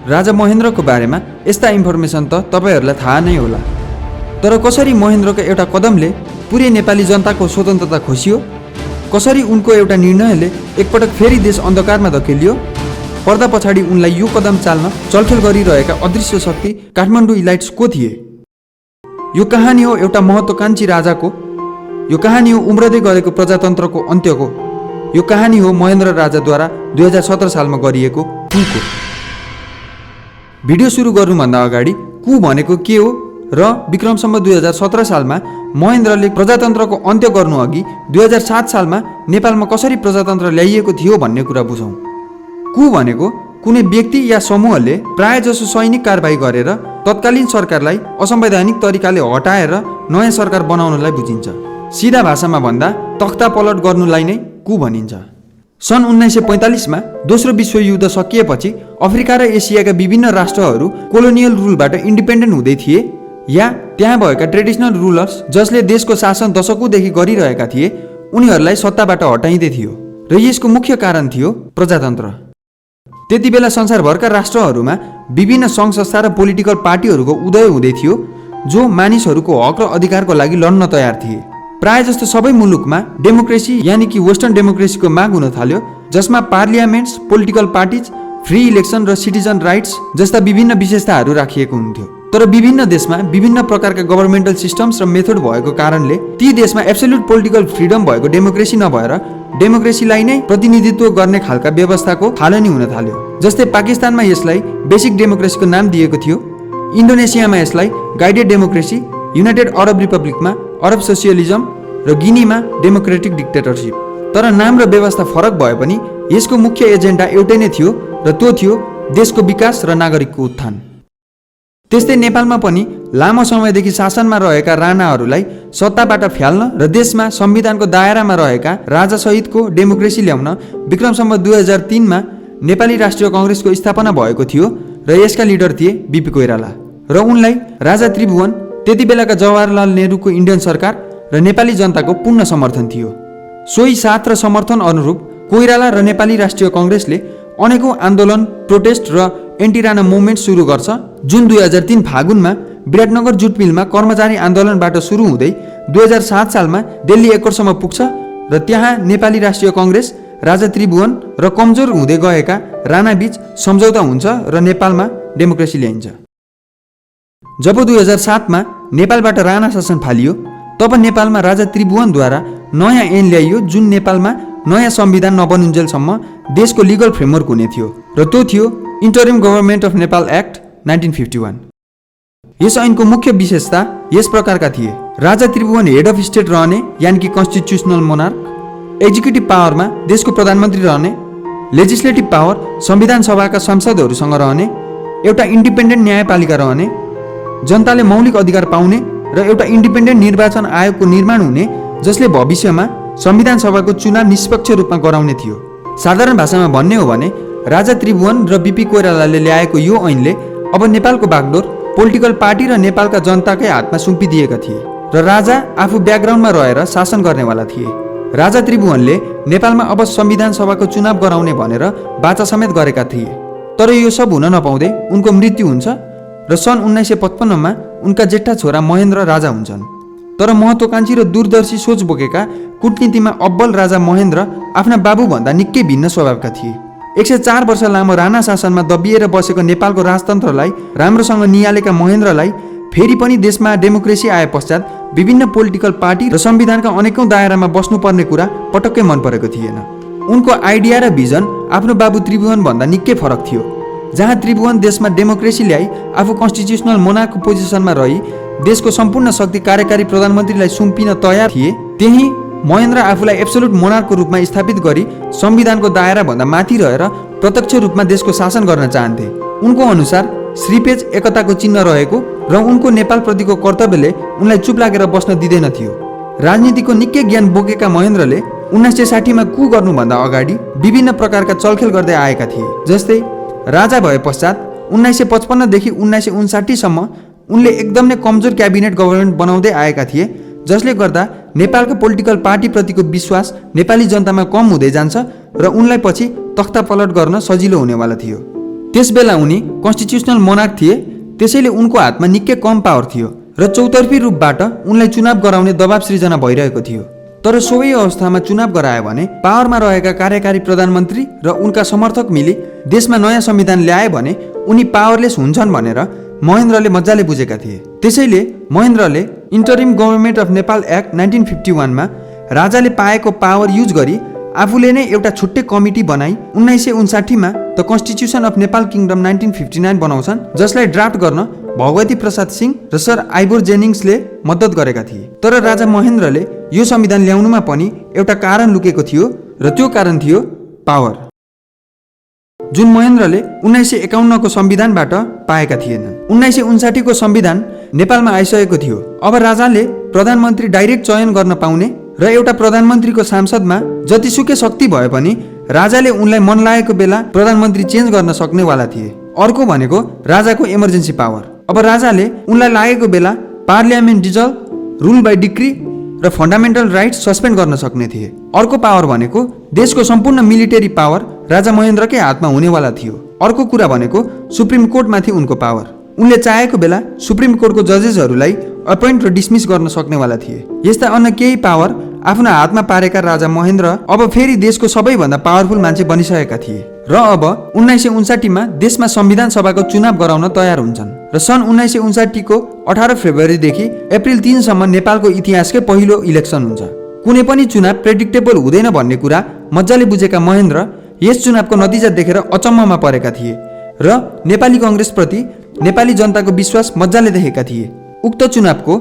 राजा महेन्द्रको बारेमा यस्ता इन्फर्मेसन त तपाईहरूलाई थाहा नै होला। तर कसरी महेन्द्रको एउटा कदमले पुरै नेपाली जनताको स्वतन्त्रता खोसियो, कसरी उनको एउटा निर्णयले एकपटक फेरि देश अन्धकारमा धकेलियो, पर्दा पछाडि उनलाई यो कदम चाल्न चलखेल गरिरहेका अदृश्य शक्ति काठमाडौँ इलाइट्स को थिए? यो कहानी हो एउटा महत्त्वाकांक्षी राजाको, यो कहानी हो उम्रदै गरेको प्रजातन्त्रको अन्त्यको, यो कहानी हो महेन्द्र राजाद्वारा 2017 सालमा गरिएको कुको। भिडियो सुरु गर्नुभन्दा अगाडि कु भनेको के हो र विक्रम सम्वत 2017 सालमा महेन्द्रले प्रजातन्त्रको अन्त्य गर्नु अघि 2007 सालमा नेपालमा कसरी प्रजातन्त्र ल्याइएको थियो भन्ने कुरा बुझौँ। कु भनेको कुनै व्यक्ति या समूहले प्रायजसो सैनिक कारबाही गरेर तत्कालीन सरकारलाई असंवैधानिक तरिकाले हटाएर नयाँ सरकार बनाउनलाई बुझिन्छ। सिधा भाषामा भन्दा तख्ता पलट गर्नुलाई नै कु भनिन्छ। सन् 1945 मा दोस्रो विश्वयुद्ध सकिएपछि अफ्रिका र एसियाका विभिन्न राष्ट्रहरू कोलोनियल रुलबाट इन्डिपेन्डेन्ट हुँदै थिए या त्यहाँ भएका ट्रेडिसनल रुलर्स जसले देशको शासन दशकौँदेखि गरिरहेका थिए उनीहरूलाई सत्ताबाट हटाइँदै थियो र यसको मुख्य कारण थियो प्रजातन्त्र। त्यति बेला संसारभरका राष्ट्रहरूमा विभिन्न सङ्घ संस्था र पोलिटिकल पार्टीहरूको उदय हुँदै थियो जो मानिसहरूको हक र अधिकारको लागि लड्न तयार थिए। प्राय जस्तो सबै मुलुकमा डेमोक्रेसी यानि कि वेस्टर्न डेमोक्रेसीको माग हुन थाल्यो, जसमा पार्लियामेन्ट्स, पोलिटिकल पार्टिज, फ्री इलेक्सन र सिटिजन राइट्स जस्ता विभिन्न विशेषताहरू राखिएको हुन्थ्यो। तर विभिन्न देशमा विभिन्न प्रकारका गभर्मेन्टल सिस्टम्स र मेथड भएको कारणले ती देशमा एब्सोल्युट पोलिटिकल फ्रिडम भएको डेमोक्रेसी नभएर डेमोक्रेसीलाई नै प्रतिनिधित्व गर्ने खालका व्यवस्थाको थालनी हुन थाल्यो। जस्तै पाकिस्तानमा यसलाई बेसिक डेमोक्रेसीको नाम दिएको थियो, इन्डोनेसियामा यसलाई गाइडेड डेमोक्रेसी, युनाइटेड अरब रिपब्लिकमा अरब सोसियलिजम र गिनीमा डेमोक्रेटिक डिक्टेटरसिप। तर नाम र व्यवस्था फरक भए पनि यसको मुख्य एजेन्डा एउटै नै थियो र त्यो थियो देशको विकास र नागरिकको उत्थान। त्यस्तै नेपालमा पनि लामो समयदेखि शासनमा रहेका राणाहरूलाई सत्ताबाट फ्याल्न र देशमा संविधानको दायरामा रहेका राजासहितको डेमोक्रेसी ल्याउन विक्रम सम्वत 2003 मा नेपाली राष्ट्रिय कङ्ग्रेसको स्थापना भएको थियो र यसका लिडर थिए बीपी कोइराला र उनलाई राजा त्रिभुवन, त्यति बेलाका जवाहरलाल नेहरूको इन्डियन सरकार र नेपाली जनताको पूर्ण समर्थन थियो। सोही साथ र समर्थन अनुरूप कोइराला र नेपाली राष्ट्रिय कङ्ग्रेसले अनेकौं आन्दोलन, प्रोटेस्ट र एन्टी राणा मुभमेन्ट सुरु गर्छ, जुन 2003 फागुनमा विराटनगर जुट मिलमा कर्मचारी आन्दोलनबाट सुरु हुँदै 2007 सालमा दिल्ली एकोर्डसम्म पुग्छ र त्यहाँ नेपाली राष्ट्रिय कङ्ग्रेस, राजा त्रिभुवन र कमजोर हुँदै गएका राणा बीच सम्झौता हुन्छ र नेपालमा डेमोक्रेसी ल्याइन्छ। जब 2007 मा नेपालबाट राणा शासन फालियो तब नेपालमा राजा त्रिभुवनद्वारा नयाँ ऐन ल्याइयो जुन नेपालमा नयाँ संविधान नबनुन्जेलसम्म देशको लिगल फ्रेमवर्क हुने थियो र त्यो थियो interim government of Nepal act 1951। यस ऐनको मुख्य विशेषता यस प्रकारका थिए: राजा त्रिभुवन हेड अफ स्टेट रहने यानि कि कन्स्टिट्युसनल मोनार्क, एक्जिक्युटिभ पावरमा देशको प्रधानमन्त्री रहने, लेजिस्लेटिभ पावर संविधान सभाका सांसदहरूसँग रहने, एउटा इन्डिपेन्डेन्ट न्यायपालिका रहने, जनताले मौलिक अधिकार पाउने र एउटा इन्डिपेन्डेन्ट निर्वाचन आयोगको निर्माण हुने जसले भविष्यमा संविधान सभाको चुनाव निष्पक्ष रूपमा गराउने थियो। साधारण भाषामा भन्ने हो भने राजा त्रिभुवन र बीपी कोइरालाले ल्याएको यो ऐनले अब नेपालको बागडोर पोलिटिकल पार्टी र नेपालका जनताकै हातमा सुम्पिदिएका थिए र राजा आफू ब्याकग्राउन्डमा रहेर शासन गर्नेवाला थिए। राजा त्रिभुवनले नेपालमा अब संविधान सभाको चुनाव गराउने भनेर वाचा समेत गरेका थिए। तर यो सब हुन नपाउँदै उनको मृत्यु हुन्छ र सन् 1955 मा उनका जेठा छोरा महेन्द्र राजा हुन्छन्। तर महत्त्वाकांक्षी र दूरदर्शी सोच बोकेका कूटनीतिमा अब्बल राजा महेन्द्र आफ्ना बाबुभन्दा निकै भिन्न स्वभावका थिए। 104 वर्ष लामो राणा शासनमा दबिएर बसेको नेपालको राजतन्त्रलाई राम्रोसँग नियालेका महेन्द्रलाई फेरि पनि देशमा डेमोक्रेसी आए पश्चात विभिन्न पोलिटिकल पार्टी र संविधानका अनेकौं दायरामा बस्नुपर्ने कुरा पटक्कै मन परेको थिएन। उनको आइडिया र भिजन आफ्नो बाबु त्रिभुवन भन्दा निकै फरक थियो। जहाँ त्रिभुवन देशमा डेमोक्रेसी ल्याई आफू कन्स्टिट्युसनल मोनार्कको पोजिसनमा रही देशको सम्पूर्ण शक्ति कार्यकारी प्रधानमन्त्रीलाई सुम्पिन तयार थिए, त्यही महेन्द्र आफूलाई एब्सोल्युट मोनार्कको रूपमा स्थापित गरी संविधानको दायराभन्दा माथि रहेर प्रत्यक्ष रूपमा देशको शासन गर्न चाहन्थे। उनको अनुसार श्रीपेज एकताको चिन्ह रहेको र उनको नेपालप्रतिको कर्तव्यले उनलाई चुप लागेर बस्न दिँदैन थियो। राजनीतिको निकै ज्ञान बोकेका महेन्द्रले 1960 मा कु गर्नुभन्दा अगाडि विभिन्न प्रकारका चलखेल गर्दै आएका थिए। जस्तै राजा भए पश्चात 1955 देखि 1959 सम्म उनले एकदम नै कमजोर क्याबिनेट गभर्नमेन्ट बनाउँदै आएका थिए, जसले गर्दा नेपालको पोलिटिकल पार्टीप्रतिको विश्वास नेपाली जनतामा कम हुँदै जान्छ र उनलाई पछि तख्ता पलट गर्न सजिलो हुनेवाला थियो। त्यसबेला उनी कन्स्टिट्युसनल मोनार्क थिए, त्यसैले उनको हातमा निकै कम पावर थियो र चौतर्फी रूपबाट उनलाई चुनाव गराउने दबाव सृजना भइरहेको थियो। तर सोही अवस्थामा चुनाव गरायो भने पावरमा रहेका कार्यकारी प्रधानमन्त्री र उनका समर्थक मिली देशमा नयाँ संविधान ल्याए भने उनी पावरलेस हुन्छन् भनेर महेन्द्रले मजाले बुझेका थिए। त्यसैले महेन्द्रले interim government of Nepal act 1951 मा राजाले पाएको पावर युज गरी आफूले नै एउटा छुट्टै कमिटी बनाई 1959 मा the constitution of Nepal kingdom 1959 बनाउँछन्, जसलाई ड्राफ्ट गर्न भगवती प्रसाद सिंह र सर आइबोर जेनिङ्सले मद्दत गरेका थिए। तर राजा महेन्द्रले यो संविधान ल्याउनुमा पनि एउटा कारण लुकेको थियो र त्यो कारण थियो पावर, जुन महेन्द्रले 1951 को संविधानबाट पाएका थिएनन्। 1959 को संविधान नेपालमा आइसकेको थियो। अब राजाले प्रधानमन्त्री डाइरेक्ट चयन गर्न पाउने र एउटा प्रधानमन्त्रीको सांसदमा जतिसुकै शक्ति भए पनि राजाले उनलाई मन लागेको बेला प्रधानमन्त्री चेन्ज गर्न सक्नेवाला थिए। अर्को भनेको राजाको इमर्जेन्सी पावर। अब राजाले उनलाई लागेको बेला parliament dissolve, rule by decree र फन्डामेन्टल राइट्स सस्पेन्ड गर्न सक्ने थिए। अर्को पावर भनेको देशको सम्पूर्ण मिलिटरी पावर राजा महेन्द्रकै हातमा हुनेवाला थियो। अर्को कुरा भनेको सुप्रिम कोर्टमाथि उनको पावर। उनले चाहेको बेला सुप्रिम कोर्टको जजेसहरूलाई अपोइन्ट र डिसमिस गर्न सक्नेवाला थिए। यस्ता अन्य केही पावर आफ्नो हातमा पारेका राजा महेन्द्र अब फेरि देशको सबैभन्दा पावरफुल मान्छे बनिसकेका थिए र अब 1959 मा देशमा संविधान सभाको चुनाव गराउन तयार हुन्छन् र सन् 1959 को 18 फेब्रुअरीदेखि अप्रिल 3 सम्म नेपालको इतिहासकै पहिलो इलेक्सन हुन्छ। कुनै पनि चुनाव प्रेडिक्टेबल हुँदैन भन्ने कुरा मजाले बुझेका महेन्द्र यस चुनावको नतिजा देखेर अचम्ममा परेका थिए र नेपाली कांग्रेसप्रति नेपाली जनताको विश्वास मजाले देखेका थिए। उक्त चुनावको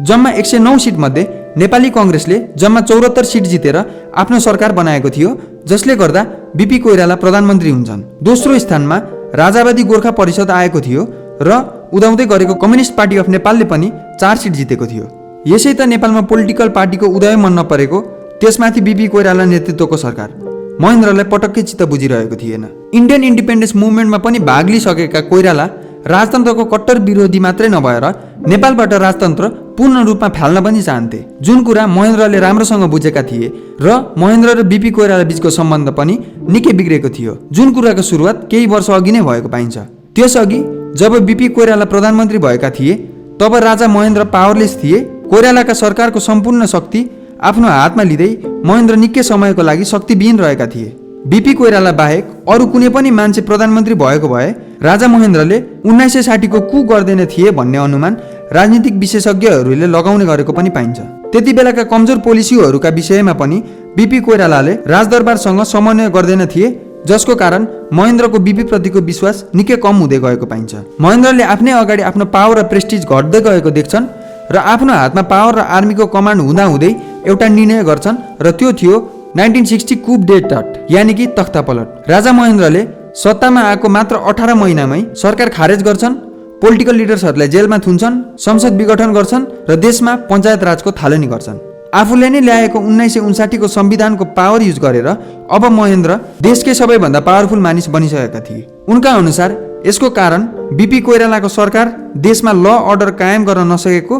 जम्मा 109 सिट मध्ये नेपाली कांग्रेसले जम्मा 74 सिट जितेर आफ्नो सरकार बनाएको थियो, जसले गर्दा बीपी कोइराला प्रधानमन्त्री हुन्छन्। दोस्रो स्थानमा राजावादी गोर्खा परिषद आएको थियो र उदाउँदै गरेको कम्युनिस्ट पार्टी अफ नेपालले पनि 4 सिट जितेको थियो। यसै त नेपालमा पोलिटिकल पार्टीको उदय मन नपरेको, त्यसमाथि बीपी कोइराला नेतृत्वको सरकार महेन्द्रलाई पटक्कै चित्त बुझिरहेको थिएन। इन्डियन इन्डिपेन्डेन्स मुभमेन्टमा पनि भाग लिइसकेका कोइराला राजतन्त्रको कट्टर विरोधी मात्रै नभएर नेपालबाट राजतन्त्र पूर्ण रूपमा फाल्न पनि चाहन्थे, जुन कुरा महेन्द्रले राम्रोसँग बुझेका थिए र महेन्द्र र बीपी कोइराला बीचको सम्बन्ध पनि निकै बिग्रेको थियो, जुन कुराको सुरुवात केही वर्ष अघि नै भएको पाइन्छ। त्यसअघि जब बीपी कोइराला प्रधानमन्त्री भएका थिए तब राजा महेन्द्र पावरलेस थिए। कोइरालाका सरकारको सम्पूर्ण शक्ति आफ्नो हातमा लिँदै महेन्द्र निकै समयको लागि शक्तिविहीन रहेका थिए। बीपी कोइराला बाहेक अरू कुनै पनि मान्छे प्रधानमन्त्री भएको भए राजा महेन्द्रले 1960 को कु गर्दैन थिए भन्ने अनुमान राजनीतिक विशेषज्ञहरूले लगाउने गरेको पनि पाइन्छ। त्यति बेलाका कमजोर पोलिसीहरूका विषयमा पनि बीपी कोइरालाले राजदरबारसँग समन्वय गर्दैन थिए, जसको कारण महेन्द्रको बीपी प्रतिको विश्वास निकै कम हुँदै गएको पाइन्छ। महेन्द्रले आफ्नै अगाडि आफ्नो पावर र प्रेस्टिज घट्दै गएको देख्छन् र आफ्नो हातमा पावर र आर्मीको कमान्ड हुँदाहुँदै एउटा निर्णय गर्छन् र त्यो थियो 1960 कुप डेट, यानि कि तख्ता पलट। राजा महेन्द्रले सत्तामा आएको मात्र 18 महिनामै सरकार खारेज गर्छन्, पोलिटिकल लिडर्सहरूलाई जेलमा थुन्छन्, संसद विघटन गर्छन् र देशमा पञ्चायत राजको थालनी गर्छन्। आफूले नै ल्याएको 1959 को संविधानको पावर युज गरेर अब महेन्द्र देशकै सबैभन्दा पावरफुल मानिस बनिसकेका थिए। उनका अनुसार यसको कारण बीपी कोइरालाको सरकार देशमा ल अर्डर कायम गर्न नसकेको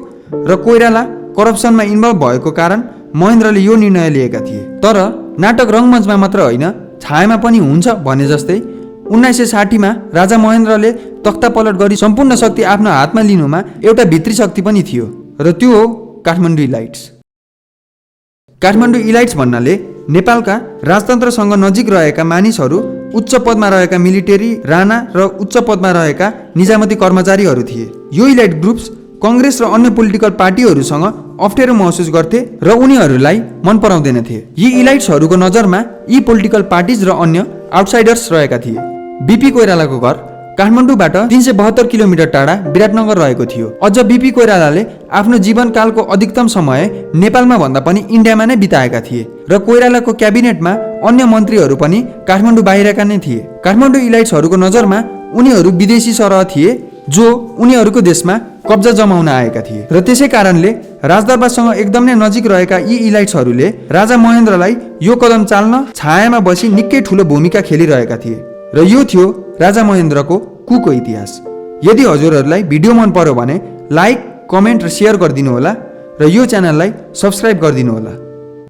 र कोइराला करप्सनमा इन्भल्भ भएको कारण महेन्द्रले यो निर्णय लिएका थिए। तर नाटक रङ्गमञ्चमा मात्र होइन, छायामा पनि हुन्छ भने जस्तै 1960 मा राजा महेन्द्रले तख्ता पलट गरी सम्पूर्ण शक्ति आफ्नो हातमा लिनुमा एउटा भित्री शक्ति पनि थियो र त्यो हो काठमाडौँ इलाइट्स। काठमाडौँ इलाइट्स भन्नाले नेपालका राजतन्त्रसँग नजिक रहेका मानिसहरू, उच्च पदमा रहेका मिलिटरी, राणा र उच्च पदमा रहेका निजामती कर्मचारीहरू थिए। यो इलाइट ग्रुप्स कांग्रेस र अन्य पोलिटिकल पार्टीहरूसँग अप्ठ्यारो महसुस गर्थे र उनीहरूलाई मन पराउँदैनथे। यी इलाइट्सहरूको नजरमा यी पोलिटिकल पार्टिज र अन्य आउटसाइडर्स रहेका थिए। बीपी कोइरालाको घर काठमाडौँबाट 372 किलोमिटर टाढा विराटनगर रहेको थियो। अझ बीपी कोइरालाले आफ्नो जीवनकालको अधिकतम समय नेपालमा भन्दा पनि इन्डियामा नै बिताएका थिए र कोइरालाको क्याबिनेटमा अन्य मन्त्रीहरू पनि काठमाडौँ बाहिरका नै थिए। काठमाडौँ इलाइट्सहरूको नजरमा उनीहरू विदेशी सरह थिए जो उनीहरूको देशमा कब्जा जमाउन आएका थिए र त्यसै कारणले राजदरबारसँग एकदम नै नजिक रहेका यी इलाइट्सहरूले राजा महेन्द्रलाई यो कदम चाल्न छायामा बसी निकै ठुलो भूमिका खेलिरहेका थिए र यो थियो राजा महेन्द्रको कुको इतिहास। यदि हजुरहरूलाई भिडियो मन पर्यो भने लाइक, कमेन्ट र सेयर गरिदिनु होला र यो च्यानललाई सब्स्क्राइब गरिदिनु होला।